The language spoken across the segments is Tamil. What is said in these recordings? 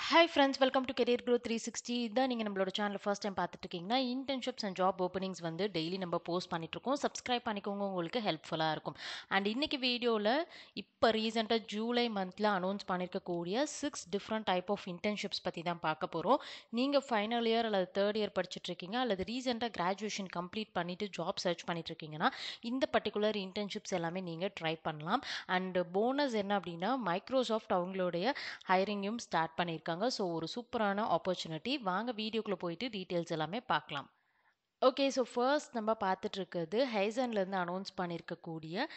Hi friends, welcome to career growth 360. இதான் நீங்கள் நம்மளோட சேனல் ஃபர்ஸ்ட் டைம் பார்த்துட்டு இருக்கீங்கன்னா, இன்டர்ன்ஷிப்ஸ் அண்ட் ஜாப் ஓப்பனிங்ஸ் வந்து டெய்லி நம்ம போஸ்ட் பண்ணிட்டுருக்கோம். சப்ஸ்கிரைப் பண்ணிக்கோங்க, உங்களுக்கு ஹெல்ப்ஃபுல்லாக இருக்கும். அண்ட் இன்னைக்கு வீடியோவில் இப்போ ரீசெண்டாக ஜூலை மந்தில் அனௌன்ஸ் பண்ணியிருக்கக்கூடிய 6 டிஃப்ரெண்ட் டைப் ஆஃப் இன்டர்ன்ஷிப்ஸ் பற்றி தான் பார்க்க போகிறோம். நீங்கள் ஃபைனல் இயர் அல்லது தேர்ட் இயர் படிச்சுட்டு இருக்கீங்க அல்லது ரீசெண்டாக கிராஜுவேஷன் கம்ப்ளீட் பண்ணிவிட்டு ஜாப் சர்ச் பண்ணிட்டு இருக்கீங்கன்னா இந்த பர்டிகுலர் இன்டர்ன்ஷிப்ஸ் எல்லாமே நீங்கள் ட்ரை பண்ணலாம். அண்ட் போனஸ் என்ன அப்படின்னா, மைக்ரோசாஃப்ட் அவங்களுடைய ஹைரிங்கும் ஸ்டார்ட் பண்ணியிருக்காங்க. ஸோ ஒரு சூப்பரான ஆப்பர்ச்சுனிட்டி. வாங்க வீடியோக்குள்ளே போயிட்டு டீட்டெயில்ஸ் எல்லாமே பார்க்கலாம். ஓகே, ஸோ ஃபர்ஸ்ட் நம்ம பார்த்துட்டு இருக்கிறது ஹைசன்லேருந்து அனௌன்ஸ் பண்ணியிருக்கக்கூடிய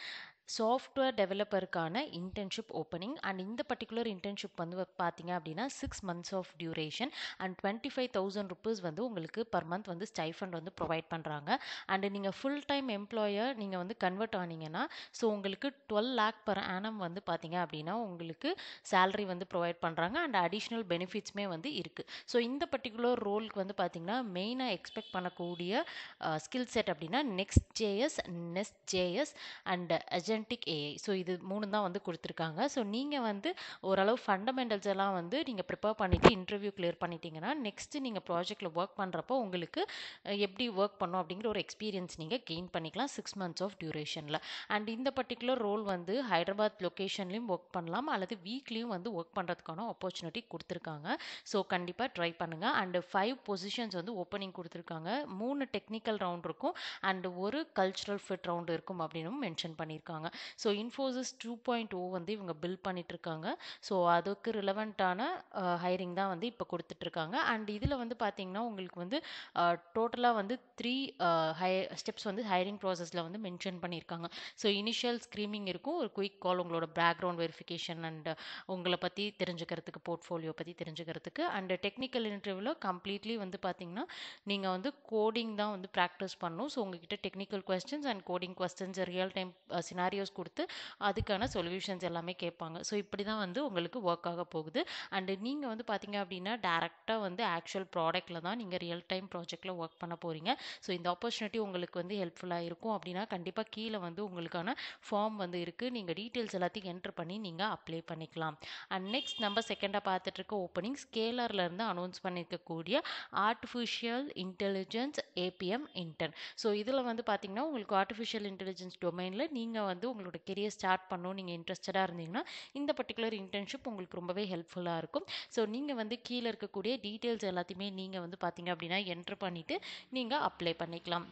சாஃப்ட்வேர் டெவலப்பருக்கான இன்டர்ன்ஷிப் ஓப்பனிங். அண்ட் இந்த பர்டிகுலர் இன்டர்ன்ஷிப் வந்து பார்த்தீங்க அப்படின்னா 6 months of duration and 25,000 rupees வந்து உங்களுக்கு பர் மந்த் வந்து ஸ்டைஃபண்ட் வந்து ப்ரொவைட் பண்ணுறாங்க. அண்ட் நீங்கள் ஃபுல் டைம் எம்ப்ளாயர் நீங்கள் வந்து கன்வெர்ட் ஆனீங்கன்னா ஸோ உங்களுக்கு 12 lakh per annum வந்து பார்த்தீங்க அப்படின்னா உங்களுக்கு சேலரி வந்து ப்ரொவைட் பண்ணுறாங்க. அண்ட் அடிஷ்னல் பெனிஃபிட்ஸுமே வந்து இருக்குது. ஸோ இந்த பர்டிகுலர் ரோலுக்கு வந்து பார்த்தீங்கன்னா மெயினாக எக்ஸ்பெக்ட் பண்ணக்கூடிய ஸ்கில் செட் அப்படின்னா Nest JS and agentic AI. So இது 3 தான் வந்து கொடுத்துருக்காங்க. ஸோ நீங்கள் வந்து ஓரளவு ஃபண்டமெண்டல்ஸ் எல்லாம் வந்து நீங்கள் ப்ரிப்பேர் பண்ணிவிட்டு இன்டர்வியூ கிளியர் பண்ணிட்டீங்கன்னா நெக்ஸ்ட்டு நீங்கள் ப்ராஜெக்டில் ஒர்க் பண்ணுறப்போ உங்களுக்கு எப்படி ஒர்க் பண்ணணும் அப்படிங்கிற ஒரு எக்ஸ்பீரியன்ஸ் நீங்கள் கெயின் பண்ணிக்கலாம் 6 months ஆஃப் டியூரேஷனில். அண்ட் இந்த பர்டிகுலர் ரோல் வந்து ஹைதராபாத் லொக்கேஷன்லையும் ஒர்க் பண்ணலாம் அல்லது வீக்லியும் வந்து ஒர்க் பண்ணுறதுக்கான ஆப்பர்ச்சுனிட்டி கொடுத்துருக்காங்க. ஸோ கண்டிப்பாக ட்ரை பண்ணுங்கள். அண்டு 5 பொசிஷன்ஸ் வந்து ஓப்பனிங் கொடுத்துருக்காங்க. 3 டெக்னிக்கல் ரவுண்ட் இருக்கும் அண்ட் ஒரு கல்ச்சுரல் ஃபிட் ரவுண்ட் இருக்கும் அப்படின்னு மென்ஷன் பண்ணியிருக்காங்க. ஸோ இன்ஃபோசிஸ் 2.0 வந்து இவங்க பில்ட் பண்ணிட்டு இருக்காங்க. ஸோ அதுக்கு ரிலவெண்ட்டான ஹைரிங் தான் வந்து இப்போ கொடுத்துட்ருக்காங்க. அண்ட் இதில் வந்து பார்த்தீங்கன்னா உங்களுக்கு வந்து டோட்டலாக வந்து 3 ஸ்டெப்ஸ் வந்து ஹைரிங் ப்ராசஸில் வந்து மென்ஷன் பண்ணியிருக்காங்க. ஸோ இனிஷியல் ஸ்க்ரீனிங் இருக்கும், ஒரு குயிக் கால் உங்களோட பேக்ரவுண்ட் வெரிஃபிகேஷன் அண்ட் உங்களை பற்றி தெரிஞ்சுக்கிறதுக்கு, போர்ட்ஃபோலியோ பற்றி தெரிஞ்சுக்கிறதுக்கு. அண்ட் டெக்னிக்கல் இன்டர்வியூவில் கம்ப்ளீட்லி வந்து பார்த்தீங்கன்னா நீங்கள் வந்து கோடிங் தான் வந்து ப்ராக்டிஸ் பண்ணணும். ஸோ உங்ககிட்ட technical questions and coding questions, real time scenarios கொடுத்து அதுக்கான சொல்யூஷன்ஸ் எல்லாமே கேட்பாங்க. ஸோ இப்படி தான் வந்து உங்களுக்கு ஒர்க் ஆக போகுது. அண்டு நீங்கள் வந்து பார்த்தீங்க அப்படின்னா டேரெக்டாக வந்து ஆக்சுவல் ப்ராடக்ட்டில் தான் நீங்கள் ரியல் டைம் ப்ராஜெக்டில் ஒர்க் பண்ண போகிறீங்க. ஸோ இந்த ஆப்பர்ச்சுனிட்டி உங்களுக்கு வந்து ஹெல்ப்ஃபுல்லாக இருக்கும் அப்படின்னா கண்டிப்பாக கீழே வந்து உங்களுக்கான ஃபார்ம் வந்து இருக்குது. நீங்கள் டீட்டெயில்ஸ் எல்லாத்தையும் என்ட்ரு பண்ணி நீங்கள் அப்ளை பண்ணிக்கலாம். அண்ட் நெக்ஸ்ட் நம்ம செகண்டாக பார்த்துட்டு இருக்க ஓப்பனிங் ஸ்கேலர்லேருந்து அனௌன்ஸ் பண்ணியிருக்கக்கூடிய artificial intelligence APM intern. So இதில் வந்து பார்த்தீங்கன்னா உங்களுக்கு ஆர்டிஃபிஷியல் இன்டெலிஜென்ஸ் டொமைனில் நீங்கள் வந்து உங்களோட கெரியர் ஸ்டார்ட் பண்ணணும் நீங்கள் இன்ட்ரெஸ்டடாக இருந்தீங்கன்னா இந்த பர்டிகுலர் இன்டர்ன்ஷிப் உங்களுக்கு ரொம்பவே ஹெல்ப்ஃபுல்லாக இருக்கும். ஸோ நீங்கள் வந்து கீழே இருக்கக்கூடிய டீட்டெயில்ஸ் எல்லாத்தையுமே நீங்கள் வந்து பார்த்தீங்க அப்படின்னா என்ட்ரு பண்ணிவிட்டு நீங்கள் அப்ளை பண்ணிக்கலாம்.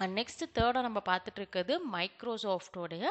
அண்ட் நெக்ஸ்ட் தேர்டாக நம்ம பார்த்துட்டு இருக்கிறது மைக்ரோசாஃப்டோடைய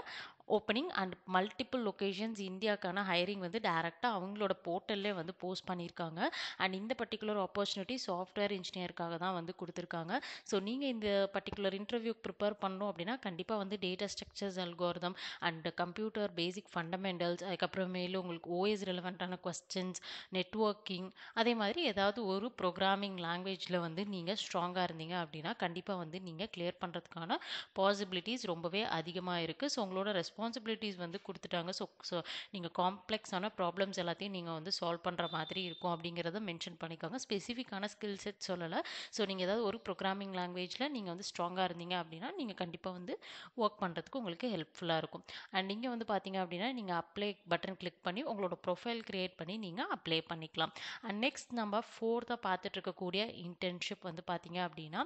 ஓப்பனிங் அண்ட் மல்டிபிள் லொக்கேஷன்ஸ் இந்தியாவுக்கான ஹைரிங் வந்து டேரெக்டாக அவங்களோட போர்ட்டல்லே வந்து போஸ்ட் பண்ணியிருக்காங்க. அண்ட் இந்த பர்டிகுலர் ஆப்பர்ச்சுனிட்டி சாஃப்ட்வேர் இன்ஜினியருக்காக தான் வந்து கொடுத்துருக்காங்க. ஸோ நீங்கள் இந்த பர்டிகுலர் இன்டர்வியூ ப்ரிப்பேர் பண்ணணும் அப்படின்னா கண்டிப்பாக வந்து data structures, algorithm and computer basic fundamentals, அதுக்கப்புறமேலு உங்களுக்கு ஓஎஸ் ரிலவெண்ட்டான கொஸ்டின்ஸ், நெட்வொர்க்கிங், அதே மாதிரி ஏதாவது ஒரு ப்ரோக்ராமிங் லாங்குவேஜில் வந்து நீங்கள் ஸ்ட்ராங்காக இருந்தீங்க அப்படின்னா கண்டிப்பாக வந்து நீங்கள் கிளியர் பண்ணுறதுக்கான பாசிபிலிட்டிஸ் ரொம்பவே அதிகமாக இருக்குது. ஸோ உங்களோட ரெஸ்பான்சிபிலிட்டிஸ் வந்து கொடுத்துட்டாங்க. ஸோ நீங்கள் காம்ப்ளெக்ஸான ப்ராப்ளம்ஸ் எல்லாத்தையும் நீங்கள் வந்து சால்வ் பண்ணுற மாதிரி இருக்கும் அப்படிங்கிறத மென்ஷன் பண்ணிக்காங்க. ஸ்பெசிஃபிக்கான ஸ்கில் செட் சொல்லலை. ஸோ நீங்கள் ஏதாவது ஒரு ப்ரோக்ராமிங் லாங்குவேஜில் நீங்கள் வந்து ஸ்ட்ராங்காக இருந்தீங்க அப்படின்னா நீங்கள் கண்டிப்பாக வந்து ஒர்க் பண்ணுறதுக்கு உங்களுக்கு ஹெல்ப்ஃபுல்லாக இருக்கும். அண்ட் இங்கே வந்து பார்த்தீங்க அப்படின்னா நீங்கள் அப்ளை பட்டன் கிளிக் பண்ணி உங்களோட ப்ரொஃபைல் க்ரியேட் பண்ணி நீங்கள் அப்ளை பண்ணிக்கலாம். அண்ட் நெக்ஸ்ட் நம்ம ஃபோர்த்தாக பார்த்துட்டு இருக்கக்கூடிய இன்டர்ன்ஷிப் வந்து பார்த்தீங்க அப்படின்னா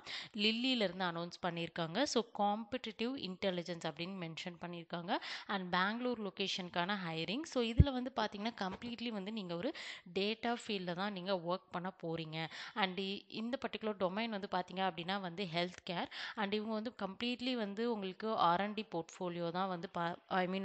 லில்லியிலேருந்து அனௌன்ஸ் பண்ணியிருக்காங்க. ஸோ காம்படிட்டிவ் இன்டெலிஜென்ஸ் அப்படின்னு மென்ஷன் பண்ணியிருக்காங்க. அண்ட் பெங்களூர் லொக்கேஷனுக்கான ஹைரிங். ஸோ இதில் வந்து பார்த்தீங்கன்னா கம்ப்ளீட்லி வந்து நீங்கள் ஒரு டேட்டா ஃபீல்டில் தான் நீங்கள் ஒர்க் பண்ண போகிறீங்க. அண்ட் இந்த பர்டிகுலர் டொமைன் வந்து பார்த்தீங்க அப்படின்னா வந்து ஹெல்த் கேர். அண்ட் இவங்க வந்து கம்ப்ளீட்லி வந்து உங்களுக்கு ஆர்என்டி போர்ட்ஃபோலியோ தான் வந்து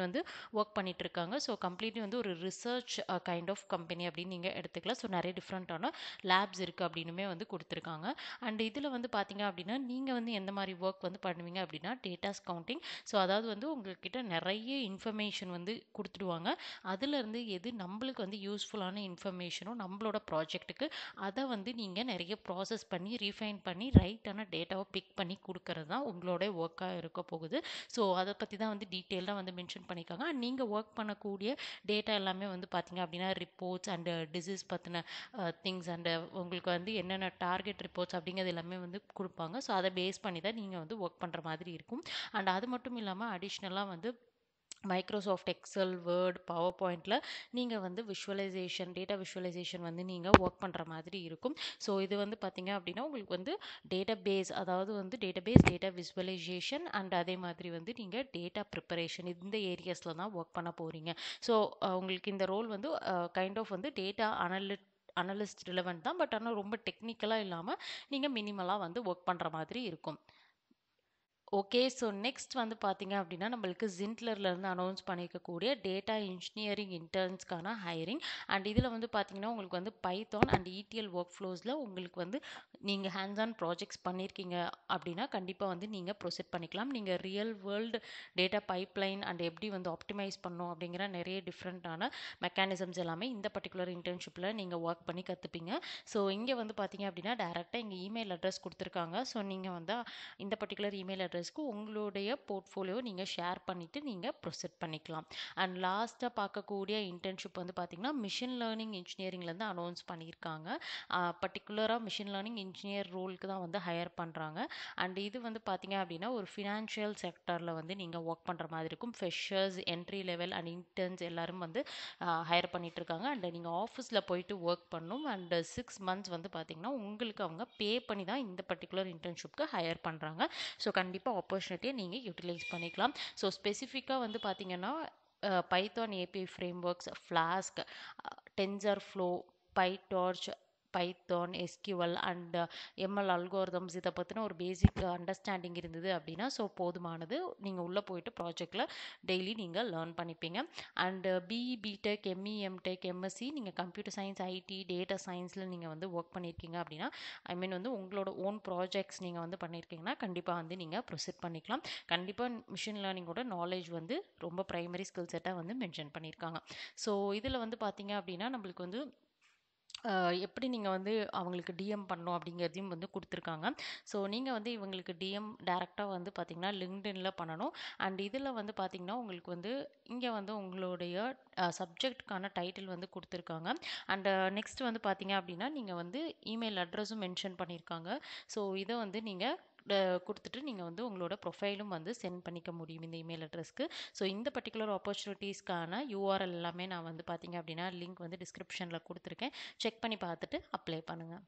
வந்து ஒர்க் பண்ணிட்டு இருக்காங்க. ஸோ கம்ப்ளீட்லி வந்து ஒரு ரிசர்ச் கைண்ட் ஆஃப் கம்பெனி அப்படின்னு நீங்கள் எடுத்துக்கலாம். ஸோ நிறைய டிஃப்ரெண்ட்டான லேப்ஸ் இருக்குது அப்படின்னுமே வந்து கொடுத்துருக்காங்க. அண்ட் இதில் வந்து பார்த்தீங்க அப்படின்னா நீங்கள் வந்து எந்த மாதிரி ஒர்க் வந்து பண்ணுவீங்க அப்படின்னா டேட்டாஸ் கவுண்டிங். ஸோ அதாவது வந்து உங்கள்கிட்ட நிறைய இன்ஃபர்மேஷன் வந்து கொடுத்துடுவாங்க. அதுலேருந்து எது நம்மளுக்கு வந்து யூஸ்ஃபுல்லான இன்ஃபர்மேஷனோ நம்மளோட ப்ராஜெக்ட்டுக்கு அதை வந்து நீங்கள் நிறைய ப்ராசஸ் பண்ணி ரீஃபைன் பண்ணி ரைட்டான டேட்டாவை பிக் பண்ணி கொடுக்கறது தான் உங்களோட ஒர்க்காக இருக்க போகுது. ஸோ அதை பற்றி தான் வந்து டீட்டெயிலாக வந்து மென்ஷன் பண்ணியிருக்காங்க. நீங்கள் ஒர்க் பண்ணக்கூடிய டேட்டா எல்லாமே வந்து பார்த்தீங்க அப்படின்னா ரிப்போர்ட்ஸ் அண்டு டிசீஸ் பற்றின திங்ஸ் அண்டு உங்களுக்கு வந்து என்னென்ன டார்கெட் ரிப்போர்ட்ஸ் அப்படிங்கிறது எல்லாமே வந்து கொடுப்பாங்க. ஸோ அதை பேஸ் பண்ணி தான் நீங்கள் வந்து ஒர்க் பண்ணுற மாதிரி இருக்கும். அண்ட் அது மட்டும் இல்லாமல் அடிஷ்னலாக வந்து மைக்ரோசாஃப்ட் எக்ஸல், வேர்ட், பவர் பாயிண்டில் நீங்கள் வந்து டேட்டா விஷுவலைசேஷன் வந்து நீங்கள் ஒர்க் பண்ணுற மாதிரி இருக்கும். ஸோ இது வந்து பார்த்தீங்க அப்படின்னா உங்களுக்கு வந்து அதாவது வந்து டேட்டா விசுவலைசேஷன் அண்ட் அதே மாதிரி வந்து நீங்கள் டேட்டா ப்ரிப்பரேஷன் இந்த ஏரியாஸில் தான் ஒர்க் பண்ண போகிறீங்க. ஸோ உங்களுக்கு இந்த ரோல் வந்து கைண்ட் ஆஃப் வந்து டேட்டா அனலிஸ்ட் ரிலவெண்ட் தான். பட் ஆனால் ரொம்ப டெக்னிக்கலாக இல்லாமல் நீங்கள் மினிமலாக வந்து ஒர்க் பண்ணுற மாதிரி இருக்கும். ஓகே. ஸோ நெக்ஸ்ட் வந்து பார்த்தீங்க அப்படின்னா, நம்மளுக்கு இருந்து அனௌன்ஸ் பண்ணியிருக்கக்கூடிய டேட்டா இன்ஜினியரிங் இன்டர்ன்ஸ்க்கான ஹையரிங். அண்ட் இதில் வந்து பார்த்தீங்கன்னா, உங்களுக்கு வந்து பைத்தான் அண்ட் ETL ஒர்க் ஃப்ளோஸில் உங்களுக்கு வந்து நீங்கள் ஹேண்ட்ஸ் ஆன் ப்ராஜெக்ட்ஸ் பண்ணியிருக்கீங்க அப்படின்னா, கண்டிப்பாக வந்து நீங்கள் ப்ரொசீட் பண்ணிக்கலாம். நீங்கள் real world data pipeline and எப்படி வந்து ஆப்டிமைஸ் பண்ணணும் அப்படிங்கிற நிறைய டிஃப்ரெண்ட்டான மெக்கானிசம்ஸ் எல்லாமே இந்த பர்டிகுலர் இன்டர்ன்ஷிப்பில் நீங்கள் ஒர்க் பண்ணி கற்றுப்பீங்க. ஸோ இங்கே வந்து பார்த்தீங்க அப்படின்னா, டேரெக்டாக இங்கே இமெயில் அட்ரஸ் கொடுத்துருக்காங்க. ஸோ நீங்கள் வந்து இந்த பர்டிகுலர் இமெயில் அட்ரஸ்க்கு உங்களுடைய போர்ட்ஃபோலியோ நீங்கள் ஷேர் பண்ணிவிட்டு நீங்கள் ப்ரொசீட் பண்ணிக்கலாம். அண்ட் லாஸ்ட்டாக பார்க்கக்கூடிய இன்டர்ன்ஷிப் வந்து பார்த்திங்கன்னா மிஷின் லேர்னிங் இன்ஜினியரிங்லேருந்து அனௌன்ஸ் பண்ணியிருக்காங்க. பர்டிகுலராக மிஷின் லேர்னிங் இன்ஜினியர் ரோலுக்கு தான் வந்து ஹையர் பண்ணுறாங்க. அண்ட் இது வந்து பார்த்திங்க அப்படின்னா ஒரு ஃபினான்ஷியல் செக்டரில் வந்து நீங்கள் ஒர்க் பண்ணுற மாதிரி இருக்கும். Freshers, entry level and interns எல்லாரும் வந்து ஹையர் பண்ணிட்டு இருக்காங்க. அண்ட் நீங்கள் ஆஃபீஸில் போயிட்டு ஒர்க் பண்ணணும். அண்ட் 6 மந்த்ஸ் வந்து பார்த்திங்கன்னா உங்களுக்கு அவங்க பே பண்ணி தான் இந்த பர்டிகுலர் இன்டர்ன்ஷிப்க்கு ஹையர் பண்ணுறாங்க. ஸோ கண்டிப்பாக ஆப்பர்ச்சுனிட்டியை நீங்கள் யூட்டிலைஸ் பண்ணிக்கலாம். ஸோ ஸ்பெசிஃபிக்காக வந்து பார்த்தீங்கன்னா Python API frameworks, Flask, TensorFlow, PyTorch, Python, SQL and ML algorithms இதை பற்றின ஒரு பேசிக் அண்டர்ஸ்டாண்டிங் இருந்தது அப்படின்னா ஸோ போதுமானது. நீங்கள் உள்ளே போயிட்டு ப்ராஜெக்டில் டெய்லி நீங்கள் லேர்ன் பண்ணிப்பீங்க. And BE, BTech, ME, MTech, MSc நீங்கள் கம்ப்யூட்டர் சயின்ஸ், IT, டேட்டா சயின்ஸில் நீங்கள் வந்து ஒர்க் பண்ணியிருக்கீங்க அப்படின்னா வந்து உங்களோட ஓன் ப்ராஜெக்ட்ஸ் நீங்கள் வந்து பண்ணியிருக்கீங்கன்னா கண்டிப்பாக வந்து நீங்கள் ப்ரொசீட் பண்ணிக்கலாம். கண்டிப்பாக மிஷின் லேர்னிங்கோட நாலேஜ் வந்து ரொம்ப ப்ரைமரி ஸ்கில் செட்டாக வந்து மென்ஷன் பண்ணியிருக்காங்க. ஸோ இதில் வந்து பார்த்தீங்க அப்படின்னா நம்மளுக்கு வந்து எப்படி நீங்கள் வந்து அவங்களுக்கு DM பண்ணணும் அப்படிங்கிறதையும் வந்து கொடுத்துருக்காங்க. ஸோ நீங்கள் வந்து இவங்களுக்கு DM டேரெக்டாக வந்து பார்த்தீங்கன்னா லிங்க்டின்ல பண்ணணும். அண்ட் இதில் வந்து பார்த்தீங்கன்னா உங்களுக்கு வந்து இங்கே வந்து உங்களுடைய சப்ஜெக்ட்கான டைட்டில் வந்து கொடுத்துருக்காங்க. அண்ட் நெக்ஸ்ட் வந்து பார்த்தீங்க அப்படின்னா நீங்கள் வந்து இமெயில் அட்ரஸும் மென்ஷன் பண்ணியிருக்காங்க. ஸோ இதை வந்து நீங்கள் கொடுத்துட்டு நீங்கள் வந்து உங்களோட ப்ரொஃபைலும் வந்து சென்ட் பண்ணிக்க முடியும் இந்த இமெயில் அட்ரஸ்க்கு. ஸோ இந்த பர்டிகுலர் ஆப்பர்ச்சுனிட்டிஸ்க்கான URL எல்லாமே நான் வந்து பார்த்தீங்க அப்படின்னா லிங்க் வந்து டிஸ்கிரிப்ஷனில் கொடுத்துருக்கேன். செக் பண்ணி பார்த்துட்டு அப்ளை பண்ணுங்கள்.